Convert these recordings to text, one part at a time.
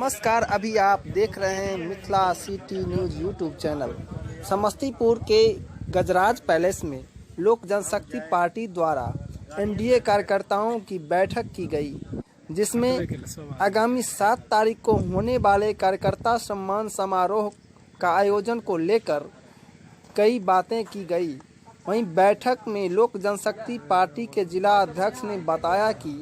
नमस्कार, अभी आप देख रहे हैं Mithila city news YouTube channel. Samastipur के गजराज पैलेस में लोक जनशक्ति पार्टी द्वारा एनडीए कार्यकर्ताओं की बैठक की गई, जिसमें आगामी 7 तारीख को होने वाले कार्यकर्ता सम्मान समारोह का आयोजन को लेकर कई बातें की गई। वहीं बैठक में लोक जनशक्ति पार्टी के जिला अध्यक्ष ने बताया कि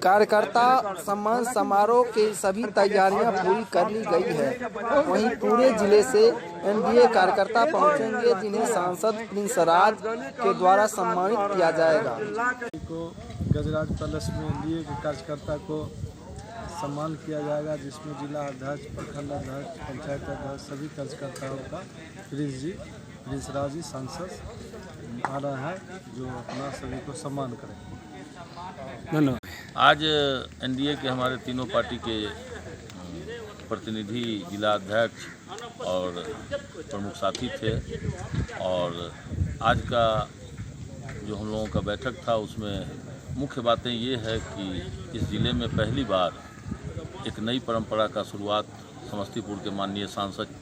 कार्यकर्ता सम्मान समारोह की सभी तैयारियां पूरी कर ली गई है। वहीं पूरे जिले से एनडीए कार्यकर्ता पहुंचेंगे, जिन्हें सांसद प्रिंस राज के द्वारा सम्मानित किया जाएगा। गजराज पैलेस में एनडीए के कार्यकर्ता को सम्मान किया जाएगा, जिसमें जिला अध्यक्ष, प्रखंड अध्यक्ष, पंचायत अध्यक्ष, सभी कार्यकर्ताओं का प्रिंस राज जी सांसद आ रहा है, जो अपना सभी को सम्मान करेंगे। धन्यवाद। आज एनडीए के हमारे तीनों पार्टी के प्रतिनिधि, जिला अध्यक्ष और प्रमुख साथी थे, और आज का जो हम लोगों का बैठक था उसमें मुख्य बातें ये है कि इस ज़िले में पहली बार एक नई परंपरा का शुरुआत समस्तीपुर के माननीय सांसद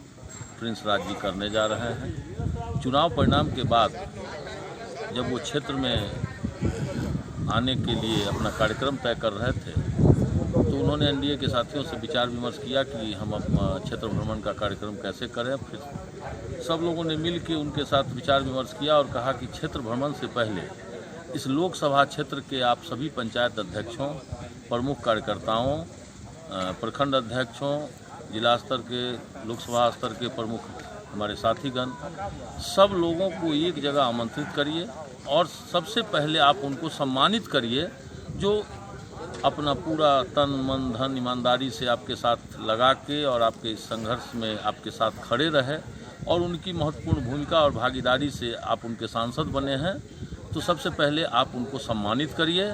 प्रिंस राज जी करने जा रहे हैं। चुनाव परिणाम के बाद जब वो क्षेत्र में आने के लिए अपना कार्यक्रम तय कर रहे थे, तो उन्होंने एनडीए के साथियों से विचार विमर्श किया कि हम अपना क्षेत्र भ्रमण का कार्यक्रम कैसे करें। फिर सब लोगों ने मिल के उनके साथ विचार विमर्श किया और कहा कि क्षेत्र भ्रमण से पहले इस लोकसभा क्षेत्र के आप सभी पंचायत अध्यक्षों, प्रमुख कार्यकर्ताओं, प्रखंड अध्यक्षों, जिला स्तर के, लोकसभा स्तर के प्रमुख हमारे साथीगण, सब लोगों को एक जगह आमंत्रित करिए और सबसे पहले आप उनको सम्मानित करिए, जो अपना पूरा तन मन धन ईमानदारी से आपके साथ लगा के और आपके इस संघर्ष में आपके साथ खड़े रहे, और उनकी महत्वपूर्ण भूमिका और भागीदारी से आप उनके सांसद बने हैं। तो सबसे पहले आप उनको सम्मानित करिए,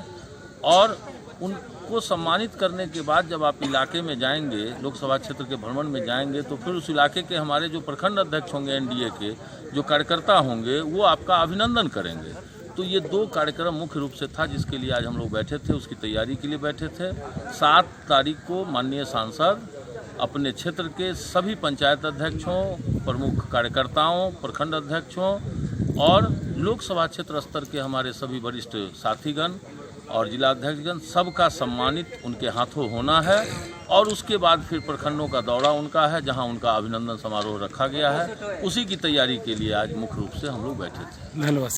और उनको सम्मानित करने के बाद जब आप इलाके में जाएंगे, लोकसभा क्षेत्र के भ्रमण में जाएंगे, तो फिर उस इलाके के हमारे जो प्रखंड अध्यक्ष होंगे एनडीए के, जो कार्यकर्ता होंगे, वो आपका अभिनंदन करेंगे। तो ये 2 कार्यक्रम मुख्य रूप से था जिसके लिए आज हम लोग बैठे थे, उसकी तैयारी के लिए बैठे थे। 7 तारीख को माननीय सांसद अपने क्षेत्र के सभी पंचायत अध्यक्षों, प्रमुख कार्यकर्ताओं, प्रखंड अध्यक्षों और लोकसभा क्षेत्र स्तर के हमारे सभी वरिष्ठ साथीगण और जिला अध्यक्षगण, सबका सम्मानित उनके हाथों होना है। और उसके बाद फिर प्रखंडों का दौरा उनका है, जहां उनका अभिनंदन समारोह रखा गया है। उसी की तैयारी के लिए आज मुख्य रूप से हम लोग बैठे थे। धन्यवाद।